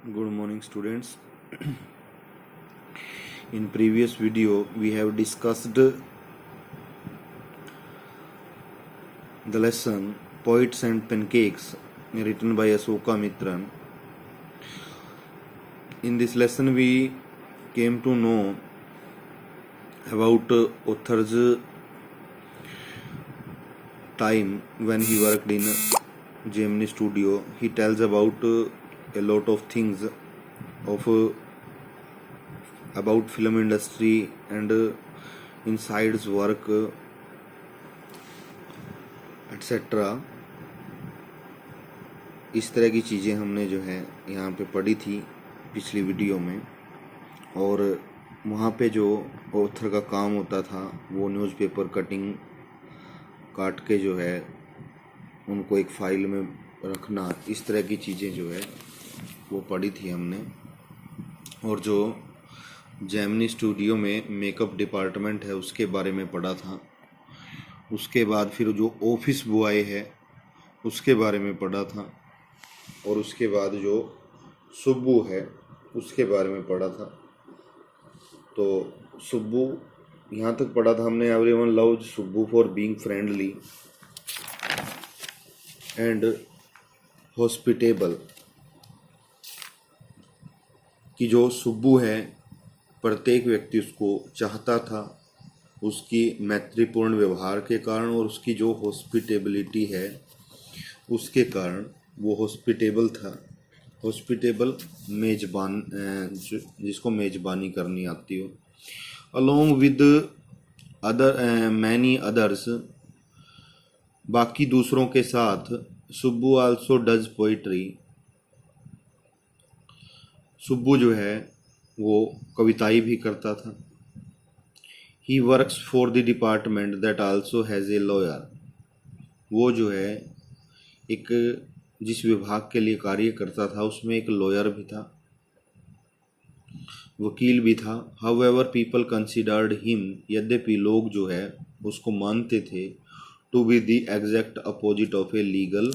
Good morning, students. In previous video, we have discussed the lesson Poets and Pancakes, written by Asoka Mitran. In this lesson, we came to know about author's time when he worked in Gemini Studio. He tells about a lot of things of about film industry and inside's work, etc. इस तरह की चीज़ें हमने जो है यहाँ पे पढ़ी थी पिछली वीडियो में। और वहाँ पे जो ऑथर का काम होता था वो न्यूज़पेपर कटिंग काट के जो है उनको एक फाइल में रखना, इस तरह की चीज़ें जो है वो पढ़ी थी हमने। और जो जेमिनी स्टूडियो में मेकअप डिपार्टमेंट है उसके बारे में पढ़ा था। उसके बाद फिर जो ऑफिस बॉय है उसके बारे में पढ़ा था। और उसके बाद जो सुब्बू है उसके बारे में पढ़ा था। तो सुब्बू यहाँ तक पढ़ा था हमने, everyone loved Subbu for being friendly and hospitable, कि जो सुब्बू है प्रत्येक व्यक्ति उसको चाहता था उसकी मैत्रीपूर्ण व्यवहार के कारण और उसकी जो हॉस्पिटेबिलिटी है उसके कारण। वो हॉस्पिटेबल था। हॉस्पिटेबल मेज़बान, जिसको मेज़बानी करनी आती हो। Along with other many others, बाकी दूसरों के साथ। Subbu also does poetry, Subbu जो है वो कविताई भी करता था। He works for the department that also has a lawyer, वो जो है एक जिस विभाग के लिए कार्य करता था उसमें एक लॉयर भी था, वकील भी था। हाउएवर पीपल कंसिडर्ड हिम, यद्यपि लोग जो है उसको मानते थे to be the exact opposite of a legal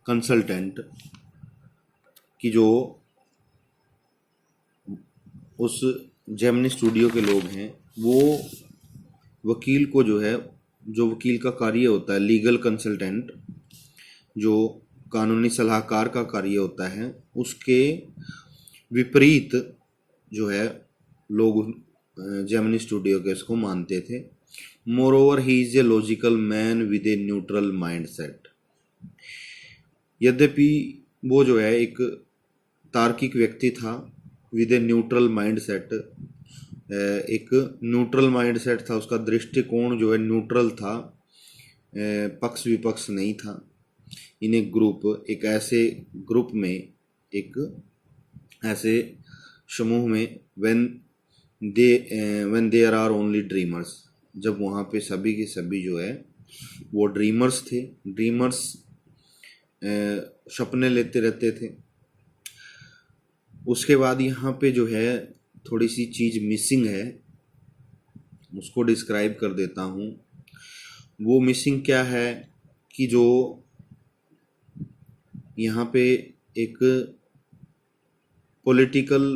consultant, कि जो उस जेमिनी स्टूडियो के लोग हैं वो वकील को जो है, जो वकील का कार्य होता है लीगल कंसल्टेंट, जो कानूनी सलाहकार का कार्य होता है, उसके विपरीत जो है लोग जेमिनी स्टूडियो के इसको मानते थे। More over he is a logical man with a neutral mind set, यद्यपि वो जो है एक तार्किक व्यक्ति था। With a neutral mind set, एक न्यूट्रल माइंड सेट था, उसका दृष्टिकोण जो है न्यूट्रल था, पक्ष विपक्ष नहीं था। इन एक ग्रुप, एक ऐसे ग्रुप में, एक ऐसे समूह में, when there are only dreamers, जब वहाँ पे सभी के सभी जो है वो ड्रीमर्स थे। ड्रीमर्स सपने लेते रहते थे। उसके बाद यहाँ पे जो है थोड़ी सी चीज़ मिसिंग है, उसको डिस्क्राइब कर देता हूँ। वो मिसिंग क्या है कि जो यहाँ पे एक पॉलिटिकल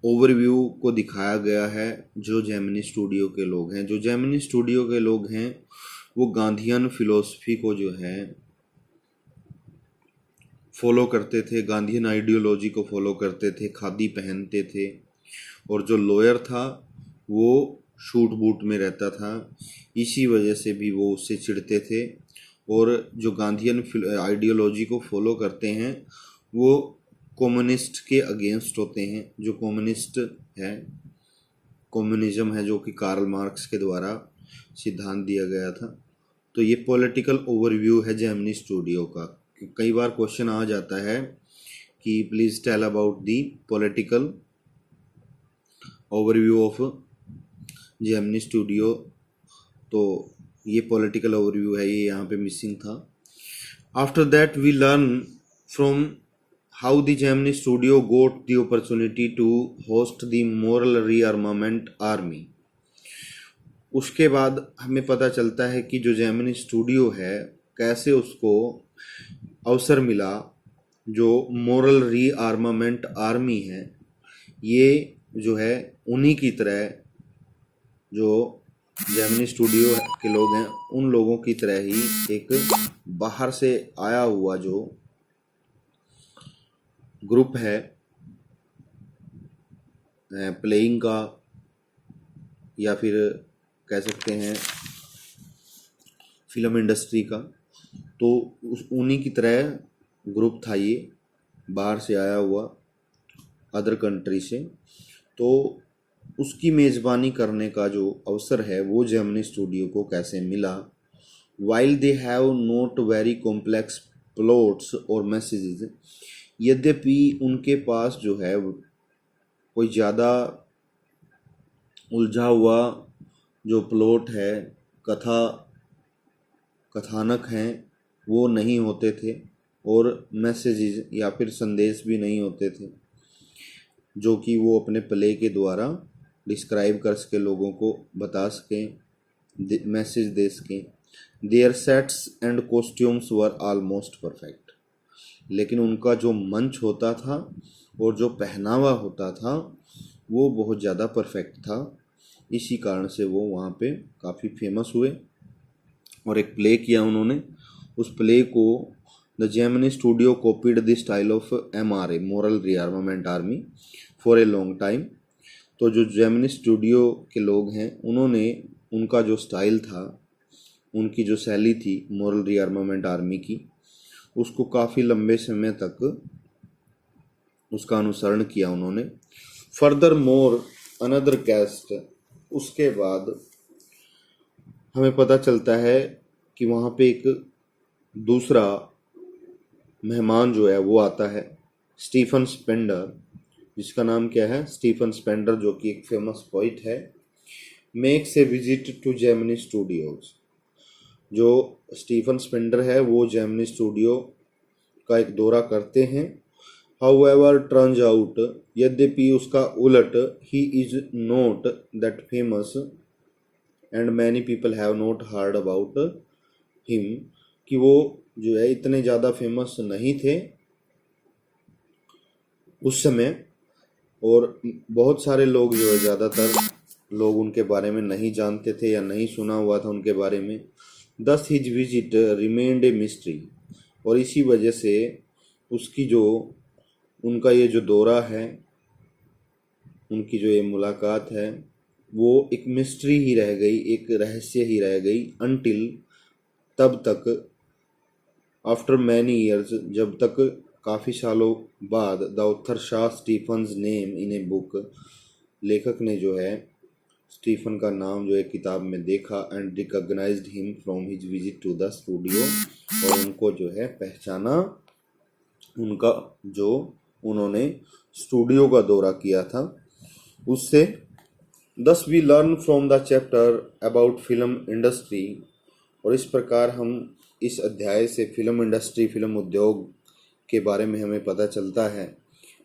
ओवरव्यू को दिखाया गया है। जो जेमिनी स्टूडियो के लोग हैं, जो जेमिनी स्टूडियो के लोग हैं वो गांधीयन फिलॉसफी को जो है फॉलो करते थे, गांधीयन आइडियोलॉजी को फॉलो करते थे, खादी पहनते थे। और जो लॉयर था वो शूट बूट में रहता था, इसी वजह से भी वो उससे चिढ़ते थे। और जो गांधीयन आइडियोलॉजी को फॉलो करते हैं वो कम्युनिस्ट के अगेंस्ट होते हैं। जो कम्युनिस्ट है, कम्युनिज्म है, जो कि कार्ल मार्क्स के द्वारा सिद्धांत दिया गया था। तो ये पॉलिटिकल ओवरव्यू है जेमिनी स्टूडियो का। कई बार क्वेश्चन आ जाता है कि please tell about the political overview of Gemini studio. तो ये पॉलिटिकल ओवरव्यू है, ये यहाँ पे मिसिंग था। After that we learn from how the Gemini studio got the opportunity to host the moral rearmament army. उसके बाद हमें पता चलता है कि जो जेमिनी स्टूडियो है कैसे उसको अवसर मिला, जो मोरल रीआर्मामेंट आर्मी है, ये जो है उन्हीं की तरह, जो जेमिनी स्टूडियो के लोग हैं उन लोगों की तरह ही एक बाहर से आया हुआ जो ग्रुप है प्लेइंग का, या फिर कह सकते हैं फिल्म इंडस्ट्री का, तो उन्हीं की तरह ग्रुप था ये, बाहर से आया हुआ अदर कंट्री से। तो उसकी मेज़बानी करने का जो अवसर है वो जेमिनी स्टूडियो को कैसे मिला। While they have not very complex plots और मैसेजेस, यद्यपि उनके पास जो है कोई ज़्यादा उलझा हुआ जो प्लॉट है, कथानक हैं, वो नहीं होते थे, और मैसेजेस या फिर संदेश भी नहीं होते थे जो कि वो अपने प्ले के द्वारा डिस्क्राइब कर सके, लोगों को बता सकें, मैसेज दे सकें। Their sets and costumes were almost perfect, लेकिन उनका जो मंच होता था और जो पहनावा होता था वो बहुत ज़्यादा परफेक्ट था। इसी कारण से वो वहाँ पे काफ़ी फेमस हुए और एक प्ले किया उन्होंने। उस प्ले को the Gemini studio copied the style of MRA, moral rearmament army, for a long time. तो जो जेमिनी स्टूडियो के लोग हैं उन्होंने उनका जो स्टाइल था, उनकी जो शैली थी मोरल रीआर्मामेंट आर्मी की, उसको काफ़ी लंबे समय तक उसका अनुसरण किया उन्होंने। फर्दर मोर अनदर कैस्ट, उसके बाद हमें पता चलता है कि वहाँ पे एक दूसरा मेहमान जो है वो आता है, स्टीफन स्पेंडर, जिसका नाम क्या है, स्टीफन स्पेंडर, जो कि एक फेमस पोइट है। Makes a visit to Gemini studios, जो स्टीफन स्पेंडर है वो जेमिनी स्टूडियो का एक दौरा करते हैं। हाउएवर टर्न्स आउट, यद्यपि उसका उलट, he is not that famous and many people have not heard about him, कि वो जो है इतने ज़्यादा फेमस नहीं थे उस समय, और बहुत सारे लोग जो है, ज़्यादातर लोग उनके बारे में नहीं जानते थे या नहीं सुना हुआ था उनके बारे में। दस his visit remained a mystery, और इसी वजह से उसकी जो उनका ये जो दौरा है, उनकी जो ये मुलाकात है, वो एक मिस्ट्री ही रह गई, एक रहस्य ही रह गई, अनटिल, तब तक, आफ्टर मैनी ईयर्स, जब तक काफ़ी सालों बाद, the author saw Stephen's name in a book, लेखक ने जो है स्टीफन का नाम जो है किताब में देखा, and recognised him from his visit to the studio, और उनको जो है पहचाना, उनका जो उन्होंने स्टूडियो का दौरा किया था उससे। Thus we learn from the chapter about film industry, और इस प्रकार हम इस अध्याय से फिल्म इंडस्ट्री, फिल्म उद्योग के बारे में हमें पता चलता है,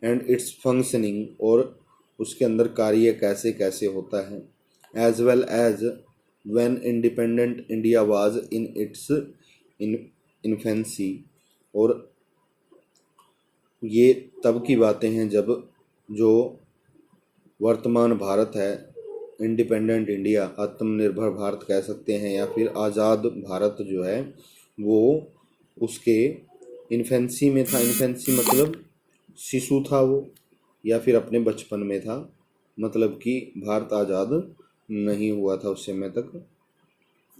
एंड इट्स फंक्शनिंग, और उसके अंदर कार्य कैसे कैसे होता है, as well as when independent India was in its infancy, और ये तब की बातें हैं जब जो वर्तमान भारत है, इंडिपेंडेंट इंडिया, आत्मनिर्भर भारत कह सकते हैं, या फिर आज़ाद भारत जो है वो उसके इन्फेंसी में था। इन्फेंसी मतलब शिशु था वो, या फिर अपने बचपन में था, मतलब कि भारत आज़ाद नहीं हुआ था उस समय तक।